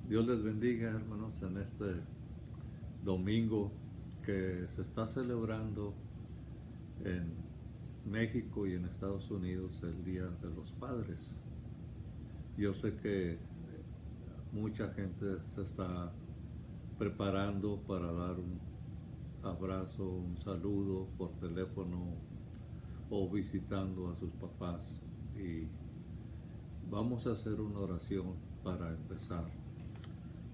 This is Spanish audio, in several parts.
Dios les bendiga, hermanos, en este domingo que se está celebrando en México y en Estados Unidos el Día de los Padres. Yo sé que mucha gente se está preparando para dar un abrazo, un saludo por teléfono o visitando a sus papás. Y vamos a hacer una oración para empezar.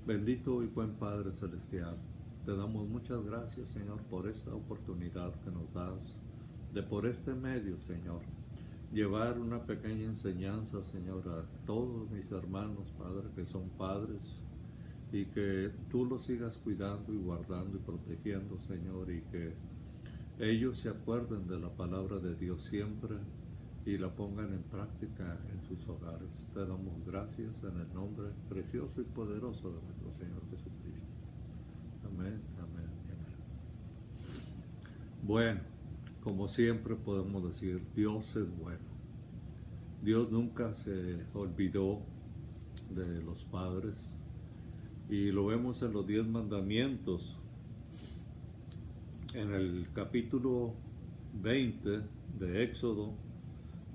Bendito y buen Padre Celestial, te damos muchas gracias, Señor, por esta oportunidad que nos das de por este medio, Señor, llevar una pequeña enseñanza, Señor, a todos mis hermanos, Padre, que son padres, y que tú los sigas cuidando y guardando y protegiendo, Señor, y que ellos se acuerden de la palabra de Dios siempre y la pongan en práctica en sus hogares. Te damos gracias en el nombre precioso y poderoso de nuestro Señor Jesucristo. Amén, amén, amén. Bueno, como siempre podemos decir, Dios es bueno. Dios nunca se olvidó de los padres y lo vemos en los 10 mandamientos. En el capítulo 20 de Éxodo,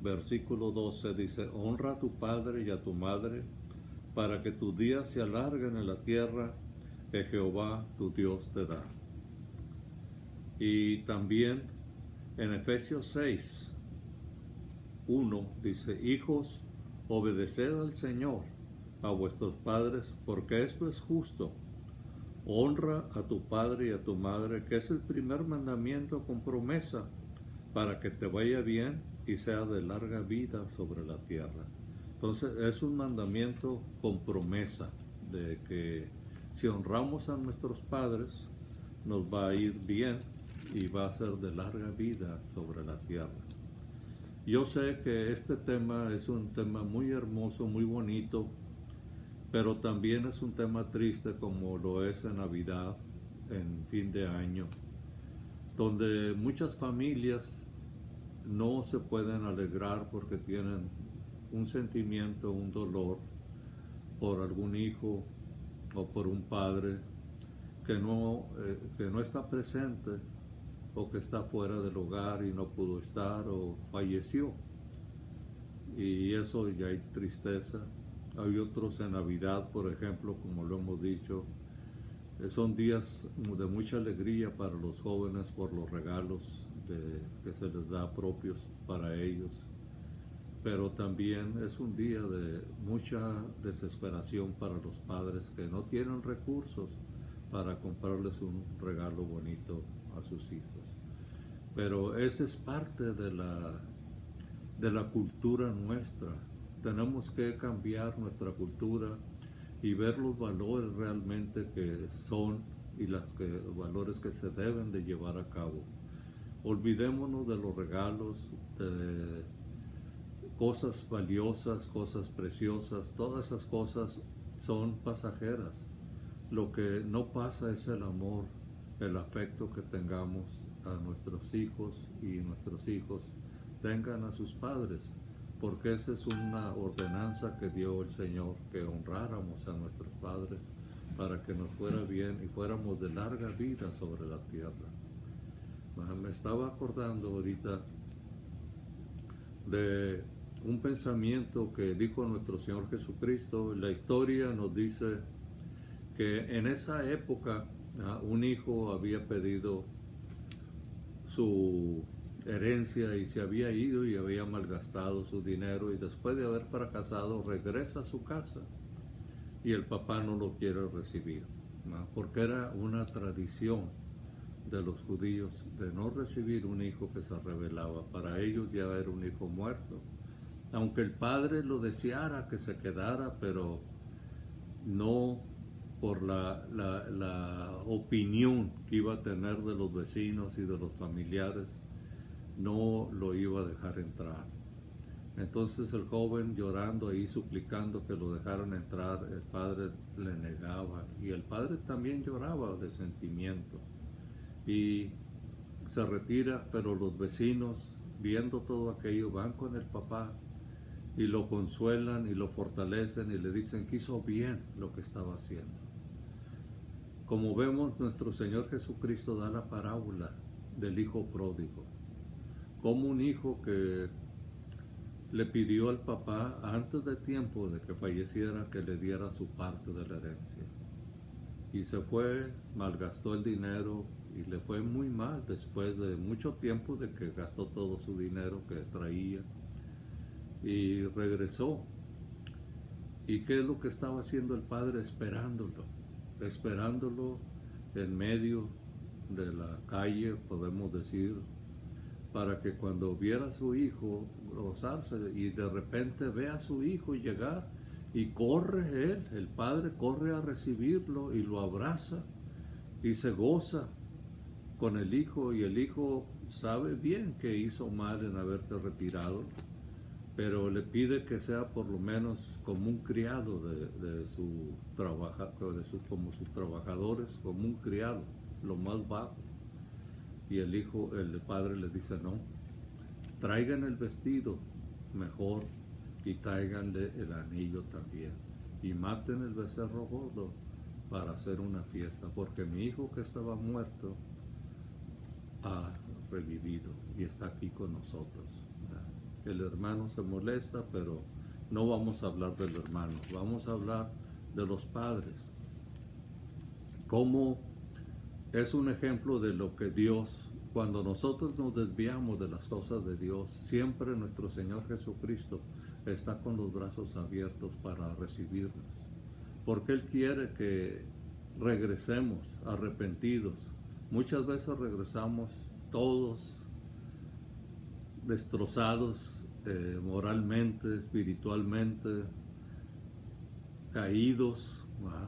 versículo 12 dice: honra a tu padre y a tu madre, para que tus días se alarguen en la tierra que Jehová tu Dios te da. Y también en Efesios 6, 1 dice: hijos, obedeced al Señor, a vuestros padres, porque esto es justo. Honra a tu padre y a tu madre, que es el primer mandamiento con promesa, para que te vaya bien y sea de larga vida sobre la tierra. Entonces es un mandamiento con promesa de que si honramos a nuestros padres, nos va a ir bien y va a ser de larga vida sobre la tierra. Yo sé que este tema es un tema muy hermoso, muy bonito, pero también es un tema triste, como lo es en Navidad, en fin de año, donde muchas familias no se pueden alegrar porque tienen un sentimiento, un dolor por algún hijo o por un padre que no está presente, o que está fuera del hogar y no pudo estar o falleció. Y eso ya hay tristeza. Hay otros en Navidad, por ejemplo, como lo hemos dicho, son días de mucha alegría para los jóvenes por los regalos que se les da propios para ellos. Pero también es un día de mucha desesperación para los padres que no tienen recursos para comprarles un regalo bonito a sus hijos. Pero esa es parte de la cultura nuestra. Tenemos que cambiar nuestra cultura y ver los valores realmente que son y los valores que se deben de llevar a cabo. Olvidémonos de los regalos, de cosas valiosas, cosas preciosas. Todas esas cosas son pasajeras. Lo que no pasa es el amor, el afecto que tengamos a nuestros hijos, y nuestros hijos tengan a sus padres, porque esa es una ordenanza que dio el Señor, que honráramos a nuestros padres para que nos fuera bien y fuéramos de larga vida sobre la tierra. Me estaba acordando ahorita de un pensamiento que dijo nuestro Señor Jesucristo. La historia nos dice que en esa época un hijo había pedido su herencia y se había ido y había malgastado su dinero, y después de haber fracasado regresa a su casa y el papá no lo quiere recibir, ¿no? Porque era una tradición de los judíos de no recibir un hijo que se rebelaba. Para ellos ya era un hijo muerto, aunque el padre lo deseara que se quedara, pero no por la opinión que iba a tener de los vecinos y de los familiares, no lo iba a dejar entrar. Entonces el joven, llorando ahí, suplicando que lo dejaran entrar, el padre le negaba, y el padre también lloraba de sentimiento y se retira. Pero los vecinos, viendo todo aquello, van con el papá y lo consuelan y lo fortalecen y le dicen que hizo bien lo que estaba haciendo. Como vemos, nuestro Señor Jesucristo da la parábola del hijo pródigo, como un hijo que le pidió al papá antes de tiempo de que falleciera que le diera su parte de la herencia. Y se fue, malgastó el dinero y le fue muy mal después de mucho tiempo de que gastó todo su dinero que traía. Y regresó. ¿Y qué es lo que estaba haciendo el padre? Esperándolo en medio de la calle, podemos decir, para que cuando viera a su hijo gozarse y de repente ve a su hijo llegar y corre él, el padre corre a recibirlo y lo abraza y se goza con el hijo, y el hijo sabe bien que hizo mal en haberse retirado, pero le pide que sea por lo menos como un criado como sus trabajadores, como un criado, lo más bajo. Y el padre le dice no, traigan el vestido mejor y tráiganle el anillo también y maten el becerro gordo para hacer una fiesta, porque mi hijo que estaba muerto ha revivido y está aquí con nosotros. El hermano se molesta, pero no vamos a hablar del hermano, vamos a hablar de los padres. Cómo es un ejemplo de lo que Dios, cuando nosotros nos desviamos de las cosas de Dios, siempre nuestro Señor Jesucristo está con los brazos abiertos para recibirnos, porque Él quiere que regresemos arrepentidos. Muchas veces regresamos todos destrozados moralmente, espiritualmente, caídos, ¿verdad?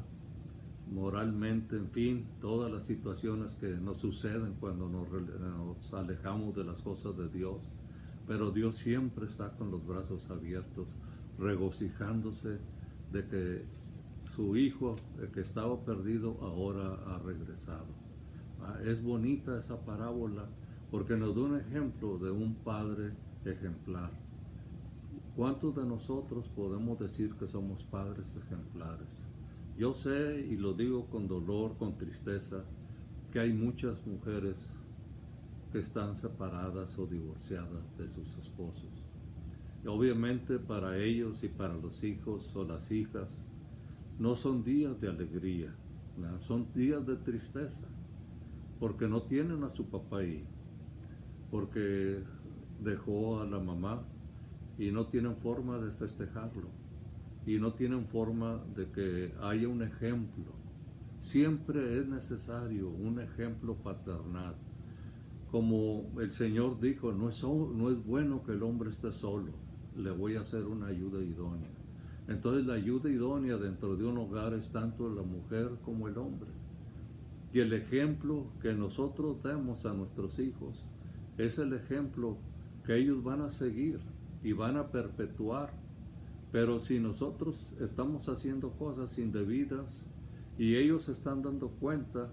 Moralmente, en fin, todas las situaciones que nos suceden cuando nos alejamos de las cosas de Dios. Pero Dios siempre está con los brazos abiertos, regocijándose de que su hijo, el que estaba perdido, ahora ha regresado. Es bonita esa parábola porque nos da un ejemplo de un padre ejemplar. ¿Cuántos de nosotros podemos decir que somos padres ejemplares? Yo sé, y lo digo con dolor, con tristeza, que hay muchas mujeres que están separadas o divorciadas de sus esposos. Y obviamente para ellos y para los hijos o las hijas no son días de alegría, ¿no? Son días de tristeza, porque no tienen a su papá ahí, porque dejó a la mamá y no tienen forma de festejarlo, y no tienen forma de que haya un ejemplo. Siempre es necesario un ejemplo paternal. Como el Señor dijo, no es bueno que el hombre esté solo, le voy a hacer una ayuda idónea. Entonces la ayuda idónea dentro de un hogar es tanto la mujer como el hombre. Y el ejemplo que nosotros demos a nuestros hijos es el ejemplo que ellos van a seguir y van a perpetuar. Pero si nosotros estamos haciendo cosas indebidas y ellos se están dando cuenta,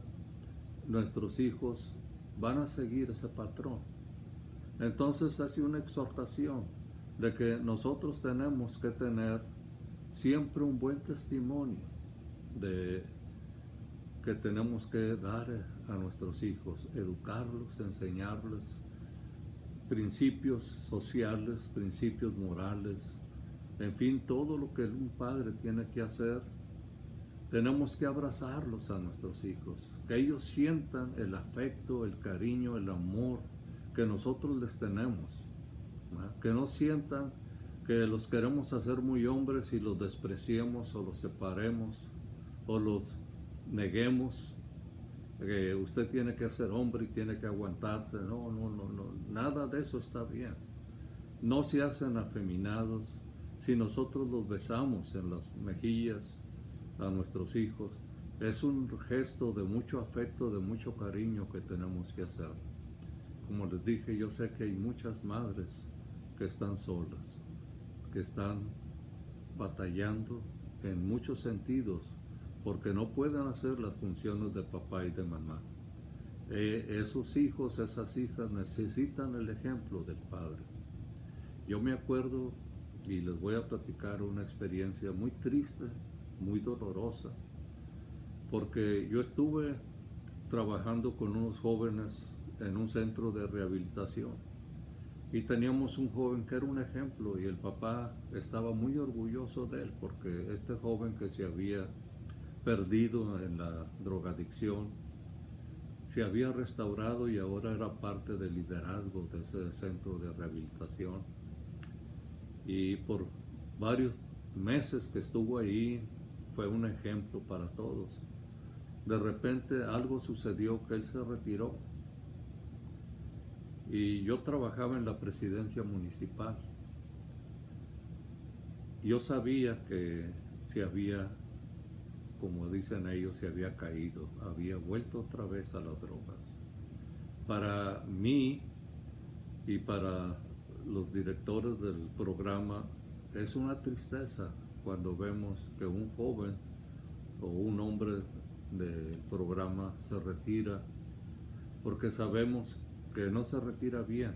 nuestros hijos van a seguir ese patrón. Entonces hace una exhortación de que nosotros tenemos que tener siempre un buen testimonio de que tenemos que dar a nuestros hijos, educarlos, enseñarles principios sociales, principios morales, en fin, todo lo que un padre tiene que hacer. Tenemos que abrazarlos a nuestros hijos, que ellos sientan el afecto, el cariño, el amor que nosotros les tenemos, ¿verdad? Que no sientan que los queremos hacer muy hombres y los despreciemos o los separemos o los neguemos, que usted tiene que ser hombre y tiene que aguantarse. No, nada de eso está bien. No se hacen afeminados. Si nosotros los besamos en las mejillas a nuestros hijos, es un gesto de mucho afecto, de mucho cariño que tenemos que hacer. Como les dije, yo sé que hay muchas madres que están solas, que están batallando en muchos sentidos, porque no pueden hacer las funciones de papá y de mamá. Esos hijos, esas hijas necesitan el ejemplo del padre. Yo me acuerdo y les voy a platicar una experiencia muy triste, muy dolorosa, porque yo estuve trabajando con unos jóvenes en un centro de rehabilitación y teníamos un joven que era un ejemplo y el papá estaba muy orgulloso de él porque este joven que se había perdido en la drogadicción se había restaurado y ahora era parte del liderazgo de ese centro de rehabilitación. Y por varios meses que estuvo ahí fue un ejemplo para todos. De repente algo sucedió que él se retiró y yo trabajaba en la presidencia municipal. Yo sabía que se había, como dicen ellos, se había caído, había vuelto otra vez a las drogas. Para mí y para los directores del programa es una tristeza cuando vemos que un joven o un hombre del programa se retira, porque sabemos que no se retira bien.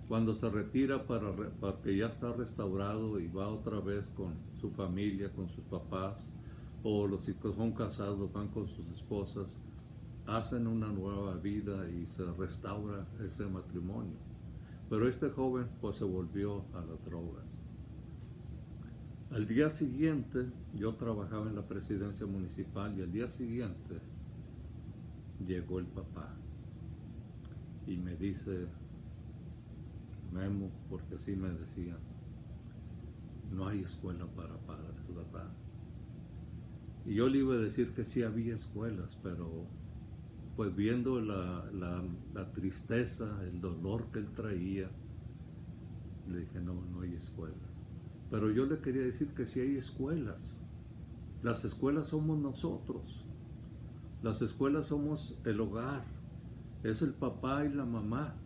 Cuando se retira para que ya está restaurado y va otra vez con su familia, con sus papás, o los que son casados van con sus esposas, hacen una nueva vida y se restaura ese matrimonio. Pero este joven pues se volvió a las drogas. Al día siguiente, yo trabajaba en la presidencia municipal y al día siguiente llegó el papá y me dice, Memo, porque así me decían, no hay escuela para padres, ¿verdad? Y yo le iba a decir que sí había escuelas, pero pues viendo la tristeza, el dolor que él traía, le dije, no, no hay escuelas. Pero yo le quería decir que sí hay escuelas. Las escuelas somos nosotros. Las escuelas somos el hogar. Es el papá y la mamá.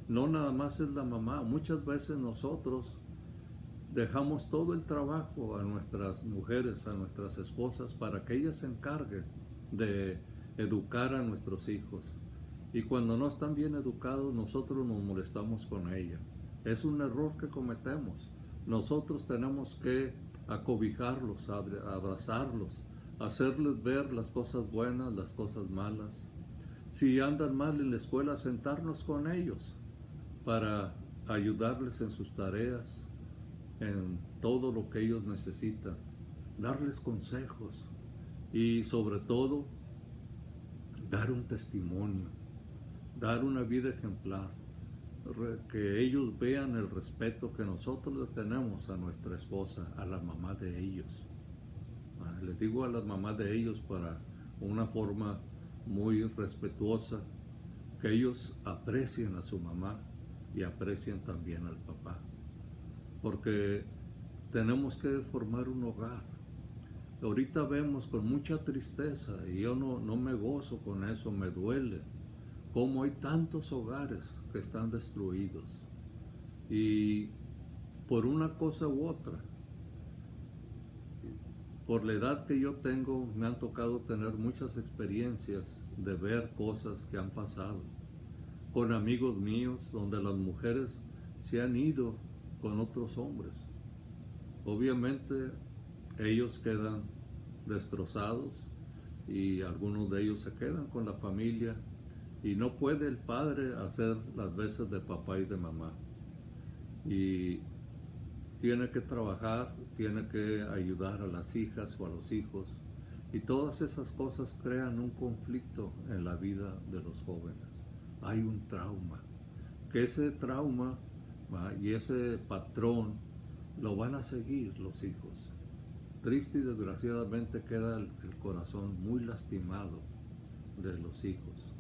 No nada más es la mamá. Muchas veces nosotros dejamos todo el trabajo a nuestras mujeres, a nuestras esposas, para que ellas se encarguen de educar a nuestros hijos. Y cuando no están bien educados, nosotros nos molestamos con ellas. Es un error que cometemos. Nosotros tenemos que acobijarlos, abrazarlos, hacerles ver las cosas buenas, las cosas malas. Si andan mal en la escuela, sentarnos con ellos para ayudarles en sus tareas, en todo lo que ellos necesitan, darles consejos y sobre todo dar un testimonio, dar una vida ejemplar, que ellos vean el respeto que nosotros le tenemos a nuestra esposa, a la mamá de ellos. Les digo a las mamás de ellos para una forma muy respetuosa, que ellos aprecien a su mamá y aprecien también al papá, porque tenemos que formar un hogar. Ahorita vemos con mucha tristeza, y yo no me gozo con eso, me duele, cómo hay tantos hogares que están destruidos. Y por una cosa u otra, por la edad que yo tengo, me han tocado tener muchas experiencias de ver cosas que han pasado con amigos míos, donde las mujeres se han ido con otros hombres. Obviamente ellos quedan destrozados y algunos de ellos se quedan con la familia y no puede el padre hacer las veces de papá y de mamá. Y tiene que trabajar, tiene que ayudar a las hijas o a los hijos. Y todas esas cosas crean un conflicto en la vida de los jóvenes. Hay un trauma. Que ese trauma y ese patrón lo van a seguir los hijos. Triste y desgraciadamente queda el corazón muy lastimado de los hijos.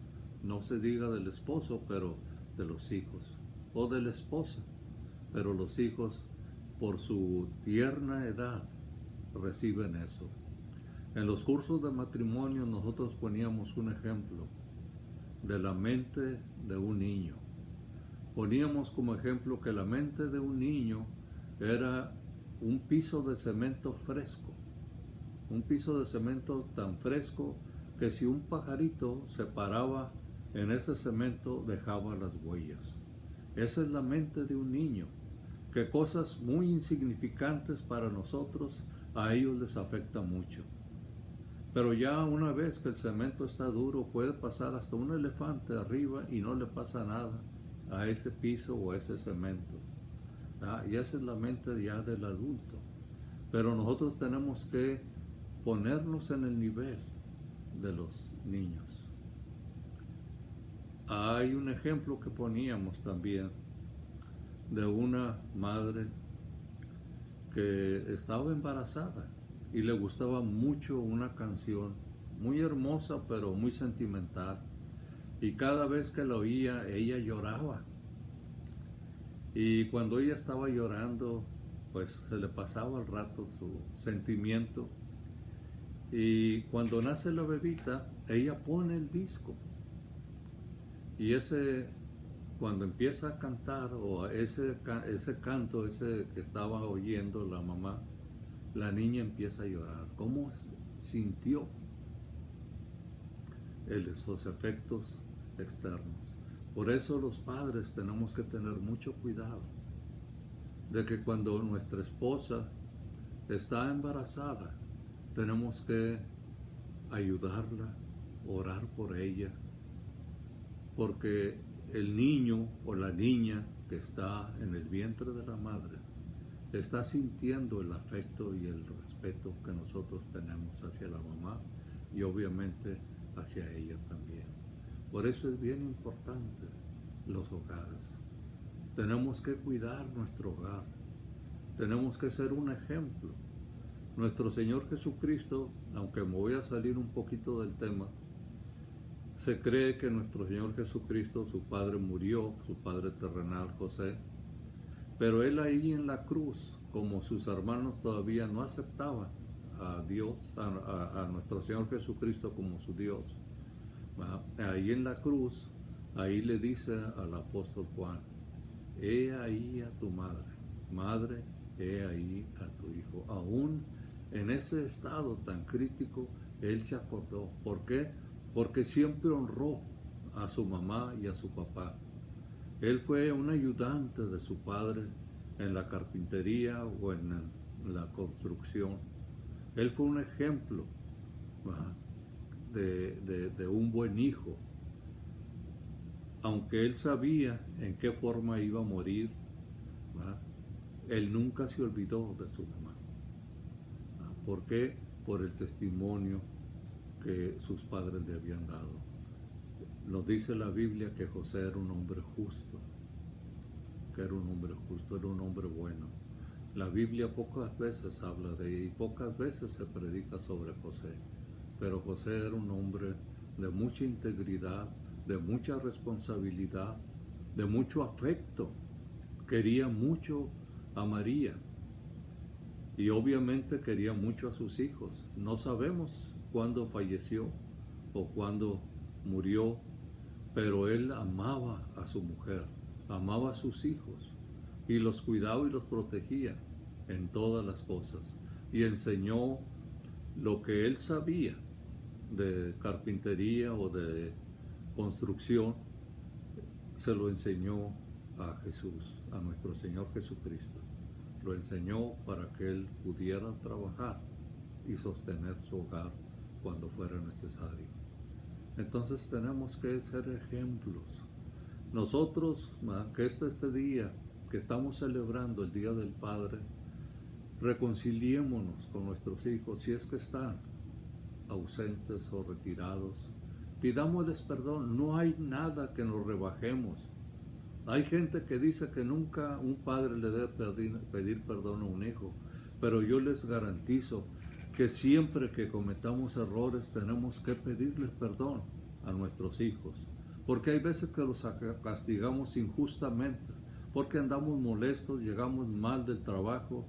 No se diga del esposo, pero de los hijos. O de la esposa, pero los hijos, por su tierna edad, reciben eso. En los cursos de matrimonio nosotros poníamos un ejemplo de la mente de un niño. Poníamos como ejemplo que la mente de un niño era un piso de cemento fresco, un piso de cemento tan fresco que si un pajarito se paraba en ese cemento dejaba las huellas. Esa es la mente de un niño. que cosas muy insignificantes para nosotros, a ellos les afecta mucho. Pero ya una vez que el cemento está duro, puede pasar hasta un elefante arriba y no le pasa nada a ese piso o a ese cemento. Y esa es la mente ya del adulto. Pero nosotros tenemos que ponernos en el nivel de los niños. Hay un ejemplo que poníamos también de una madre que estaba embarazada y le gustaba mucho una canción muy hermosa pero muy sentimental, y cada vez que la oía ella lloraba, y cuando ella estaba llorando pues se le pasaba al rato su sentimiento, y cuando nace la bebita ella pone el disco, y cuando empieza a cantar, o ese canto ese que estaba oyendo la mamá, la niña empieza a llorar. ¿Cómo sintió esos efectos externos? Por eso los padres tenemos que tener mucho cuidado de que cuando nuestra esposa está embarazada, tenemos que ayudarla, orar por ella, porque el niño o la niña que está en el vientre de la madre está sintiendo el afecto y el respeto que nosotros tenemos hacia la mamá y obviamente hacia ella también. Por eso es bien importante los hogares. Tenemos que cuidar nuestro hogar. Tenemos que ser un ejemplo. Nuestro Señor Jesucristo, aunque me voy a salir un poquito del tema, se cree que nuestro Señor Jesucristo, su padre murió, su padre terrenal José, pero él ahí en la cruz, como sus hermanos todavía no aceptaban a Dios, a nuestro Señor Jesucristo como su Dios, ahí en la cruz, ahí le dice al apóstol Juan: he ahí a tu madre, madre, he ahí a tu hijo. Aún en ese estado tan crítico, él se acordó. ¿Por qué? Porque siempre honró a su mamá y a su papá. Él fue un ayudante de su padre en la carpintería o en la construcción. Él fue un ejemplo de un buen hijo. Aunque él sabía en qué forma iba a morir, él nunca se olvidó de su mamá. ¿Por qué? Por el testimonio que sus padres le habían dado. Nos dice la Biblia que José era un hombre justo, era un hombre bueno. La Biblia pocas veces habla de él y pocas veces se predica sobre José, pero José era un hombre de mucha integridad, de mucha responsabilidad, de mucho afecto. Quería mucho a María y obviamente quería mucho a sus hijos. No sabemos cuándo falleció o cuándo murió, pero él amaba a su mujer, amaba a sus hijos y los cuidaba y los protegía en todas las cosas, y enseñó lo que él sabía de carpintería o de construcción, se lo enseñó a Jesús, a nuestro Señor Jesucristo. Lo enseñó para que él pudiera trabajar y sostener su hogar cuando fuera necesario. Entonces tenemos que ser ejemplos. Nosotros, que este día que estamos celebrando el Día del Padre, reconciliémonos con nuestros hijos si es que están ausentes o retirados. Pidámosles perdón, no hay nada que nos rebajemos. Hay gente que dice que nunca un padre le debe pedir perdón a un hijo, pero yo les garantizo que siempre que cometamos errores tenemos que pedirles perdón a nuestros hijos, porque hay veces que los castigamos injustamente, porque andamos molestos, llegamos mal del trabajo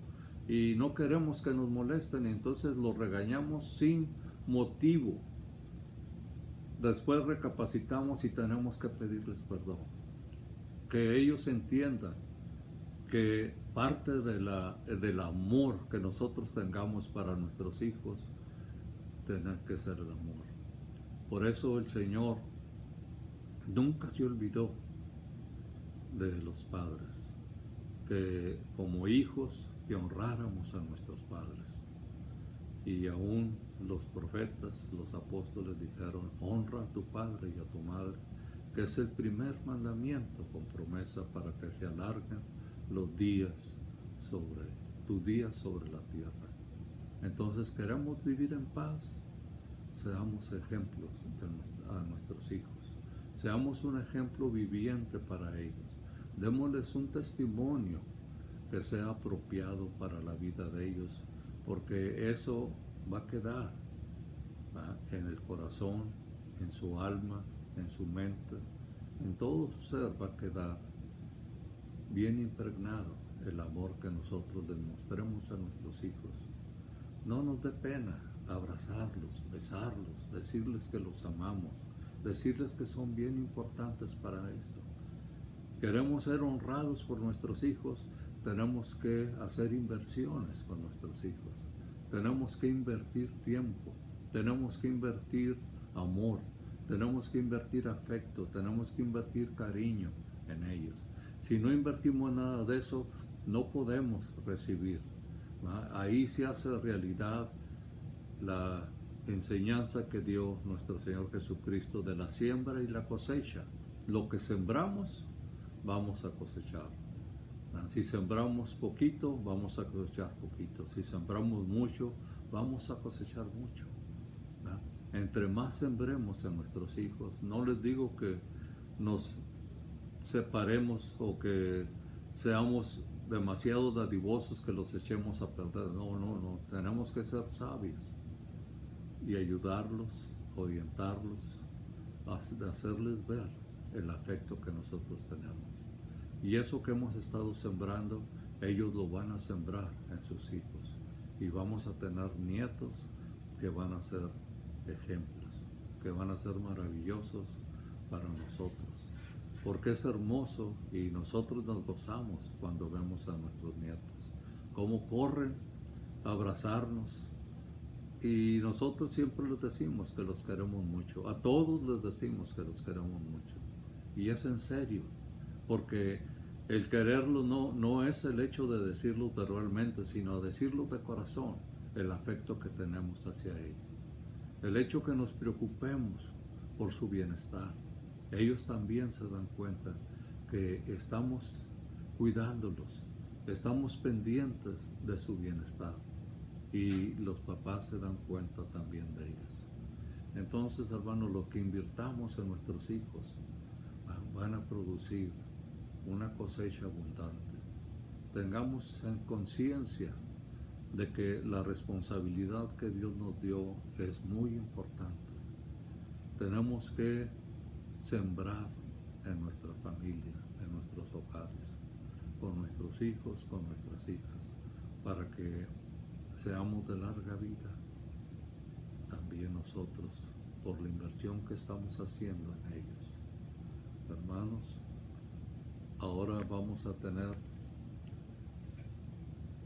y no queremos que nos molesten, y entonces los regañamos sin motivo. Después recapacitamos y tenemos que pedirles perdón. Que ellos entiendan que parte del amor que nosotros tengamos para nuestros hijos tiene que ser el amor. Por eso el Señor nunca se olvidó de los padres. que como hijos que honráramos a nuestros padres. Y aún los profetas, los apóstoles dijeron, honra a tu padre y a tu madre, que es el primer mandamiento con promesa para que se alarguen los días sobre tus días sobre la tierra. Entonces, queremos vivir en paz, seamos ejemplos a nuestros hijos, seamos un ejemplo viviente para ellos, démosles un testimonio que sea apropiado para la vida de ellos, porque eso va a quedar, ¿va?, en el corazón, en su alma, en su mente, en todo su ser va a quedar bien impregnado el amor que nosotros demostremos a nuestros hijos. No nos dé pena abrazarlos, besarlos, decirles que los amamos, decirles que son bien importantes para esto. Queremos ser honrados por nuestros hijos, tenemos que hacer inversiones con nuestros hijos. Tenemos que invertir tiempo, tenemos que invertir amor, tenemos que invertir afecto, tenemos que invertir cariño en ellos. Si no invertimos nada de eso, no podemos recibir, ¿va? Ahí se hace realidad la enseñanza que dio nuestro Señor Jesucristo de la siembra y la cosecha. Lo que sembramos, vamos a cosechar. Si sembramos poquito, vamos a cosechar poquito. Si sembramos mucho, vamos a cosechar mucho. Entre más sembremos en nuestros hijos, no les digo que nos separemos o que seamos demasiado dadivosos que los echemos a perder. No. Tenemos que ser sabios y ayudarlos, orientarlos, hacerles ver el afecto que nosotros tenemos. Y eso que hemos estado sembrando, ellos lo van a sembrar en sus hijos. Y vamos a tener nietos que van a ser ejemplos, que van a ser maravillosos para nosotros. Porque es hermoso y nosotros nos gozamos cuando vemos a nuestros nietos, cómo corren a abrazarnos. Y nosotros siempre les decimos que los queremos mucho. A todos les decimos que los queremos mucho. Y es en serio, porque el quererlo no es el hecho de decirlo verbalmente, sino decirlo de corazón, el afecto que tenemos hacia ellos. El hecho que nos preocupemos por su bienestar. Ellos también se dan cuenta que estamos cuidándolos, estamos pendientes de su bienestar. Y los papás se dan cuenta también de ellos. Entonces, hermanos, lo que invirtamos en nuestros hijos van a producir una cosecha abundante. Tengamos en conciencia de que la responsabilidad que Dios nos dio es muy importante. Tenemos que sembrar en nuestra familia, en nuestros hogares, con nuestros hijos, con nuestras hijas, para que seamos de larga vida también nosotros, por la inversión que estamos haciendo en ellos. Hermanos, ahora vamos a tener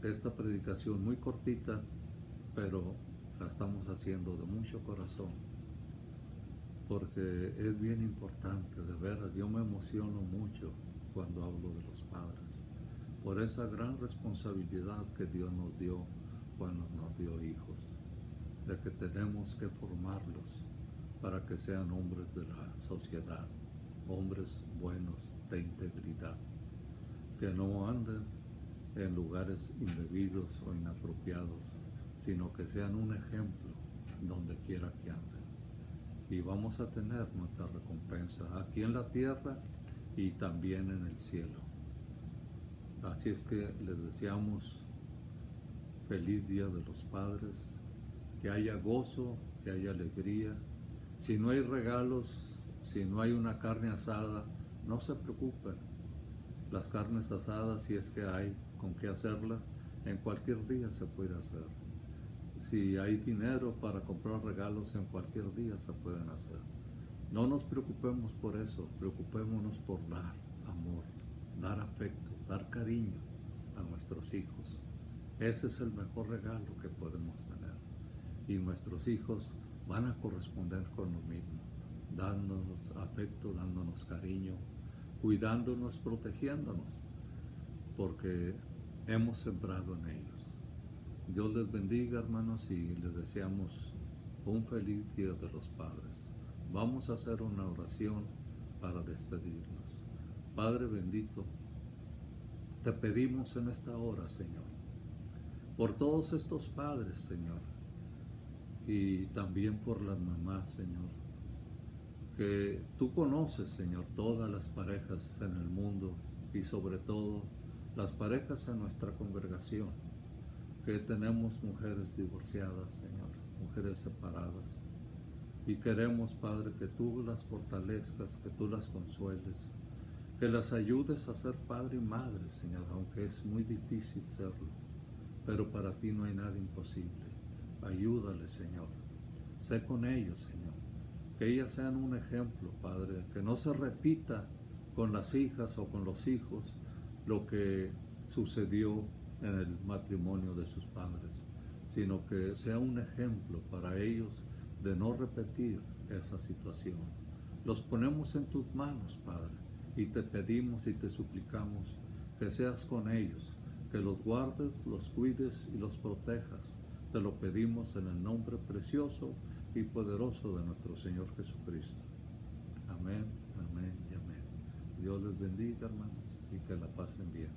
esta predicación muy cortita, pero la estamos haciendo de mucho corazón, porque es bien importante, de veras. Yo me emociono mucho cuando hablo de los padres, por esa gran responsabilidad que Dios nos dio cuando nos dio hijos, de que tenemos que formarlos para que sean hombres de la sociedad, hombres buenos, de integridad, que no anden en lugares indebidos o inapropiados, sino que sean un ejemplo donde quiera que anden. Y vamos a tener nuestra recompensa aquí en la tierra y también en el cielo. Así es que les deseamos feliz Día de los Padres, que haya gozo, que haya alegría. Si no hay regalos, si no hay una carne asada, no se preocupen. Las carnes asadas, si es que hay con qué hacerlas, en cualquier día se puede hacer. Si hay dinero para comprar regalos, en cualquier día se pueden hacer. No nos preocupemos por eso, preocupémonos por dar amor, dar afecto, dar cariño a nuestros hijos. Ese es el mejor regalo que podemos tener. Y nuestros hijos van a corresponder con lo mismo, dándonos afecto, dándonos cariño, cuidándonos, protegiéndonos. porque hemos sembrado en ellos. Dios les bendiga, hermanos, y les deseamos un feliz Día de los Padres. Vamos a hacer una oración para despedirnos. Padre bendito, te pedimos en esta hora, Señor, por todos estos padres, Señor, y también por las mamás, Señor, que tú conoces, Señor, todas las parejas en el mundo y sobre todo las parejas en nuestra congregación, que tenemos mujeres divorciadas, Señor, mujeres separadas, y queremos, Padre, que tú las fortalezcas, que tú las consueles, que las ayudes a ser padre y madre, Señor, aunque es muy difícil serlo, pero para ti no hay nada imposible. Ayúdales, Señor, sé con ellos, Señor, que ellas sean un ejemplo, Padre, que no se repita con las hijas o con los hijos lo que sucedió en el matrimonio de sus padres, sino que sea un ejemplo para ellos de no repetir esa situación. Los ponemos en tus manos, Padre, y te pedimos y te suplicamos que seas con ellos, que los guardes, los cuides y los protejas. Te lo pedimos en el nombre precioso y poderoso de nuestro Señor Jesucristo. Amén, amén y amén. Dios les bendiga, hermanos, y que la pasen bien.